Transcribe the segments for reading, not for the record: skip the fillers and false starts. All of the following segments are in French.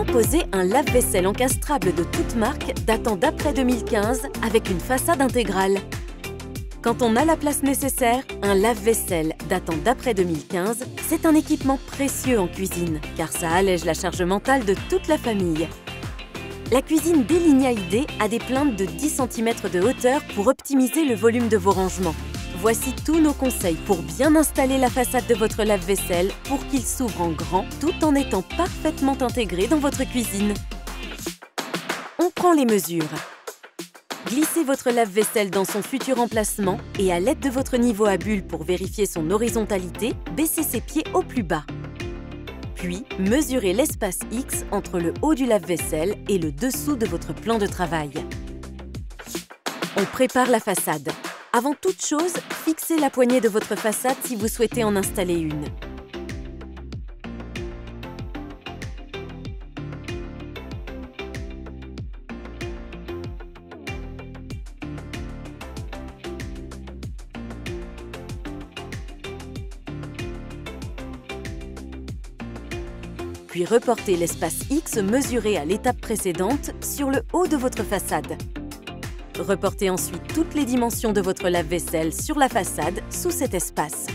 proposer un lave-vaisselle encastrable de toute marque datant d'après 2015 avec une façade intégrale. Quand on a la place nécessaire, un lave-vaisselle datant d'après 2015, c'est un équipement précieux en cuisine, car ça allège la charge mentale de toute la famille. La cuisine Delinia ID a des plaintes de 10 cm de hauteur pour optimiser le volume de vos rangements. Voici tous nos conseils pour bien installer la façade de votre lave-vaisselle pour qu'il s'ouvre en grand tout en étant parfaitement intégré dans votre cuisine. On prend les mesures. Glissez votre lave-vaisselle dans son futur emplacement et à l'aide de votre niveau à bulle pour vérifier son horizontalité, baissez ses pieds au plus bas. Puis, mesurez l'espace X entre le haut du lave-vaisselle et le dessous de votre plan de travail. On prépare la façade. Avant toute chose, fixez la poignée de votre façade si vous souhaitez en installer une. Puis reportez l'espace X mesuré à l'étape précédente sur le haut de votre façade. Reportez ensuite toutes les dimensions de votre lave-vaisselle sur la façade sous cet espace.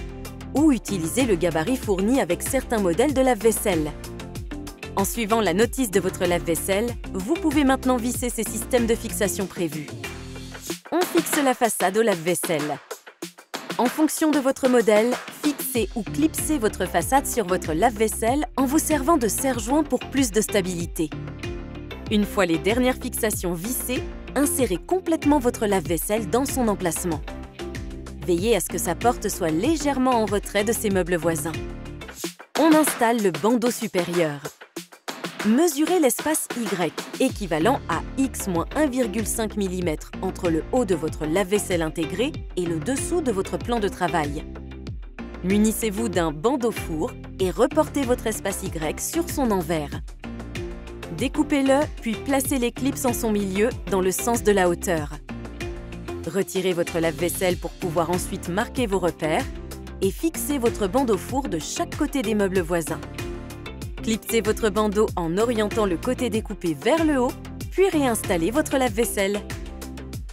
Ou utilisez le gabarit fourni avec certains modèles de lave-vaisselle. En suivant la notice de votre lave-vaisselle, vous pouvez maintenant visser ces systèmes de fixation prévus. On fixe la façade au lave-vaisselle. En fonction de votre modèle, fixez ou clipsez votre façade sur votre lave-vaisselle en vous servant de serre-joint pour plus de stabilité. Une fois les dernières fixations vissées, insérez complètement votre lave-vaisselle dans son emplacement. Veillez à ce que sa porte soit légèrement en retrait de ses meubles voisins. On installe le bandeau supérieur. Mesurez l'espace Y, équivalent à X-1,5 mm entre le haut de votre lave-vaisselle intégré et le dessous de votre plan de travail. Munissez-vous d'un bandeau four et reportez votre espace Y sur son envers. Découpez-le, puis placez les clips en son milieu dans le sens de la hauteur. Retirez votre lave-vaisselle pour pouvoir ensuite marquer vos repères et fixez votre bandeau four de chaque côté des meubles voisins. Clipsez votre bandeau en orientant le côté découpé vers le haut, puis réinstallez votre lave-vaisselle.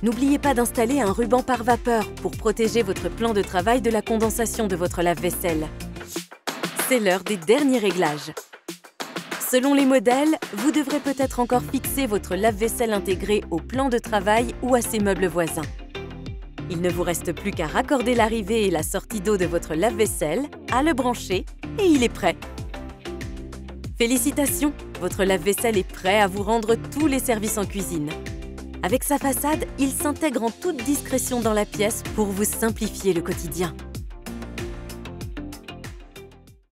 N'oubliez pas d'installer un ruban par vapeur pour protéger votre plan de travail de la condensation de votre lave-vaisselle. C'est l'heure des derniers réglages. Selon les modèles, vous devrez peut-être encore fixer votre lave-vaisselle intégré au plan de travail ou à ses meubles voisins. Il ne vous reste plus qu'à raccorder l'arrivée et la sortie d'eau de votre lave-vaisselle, à le brancher et il est prêt. Félicitations! Votre lave-vaisselle est prêt à vous rendre tous les services en cuisine. Avec sa façade, il s'intègre en toute discrétion dans la pièce pour vous simplifier le quotidien.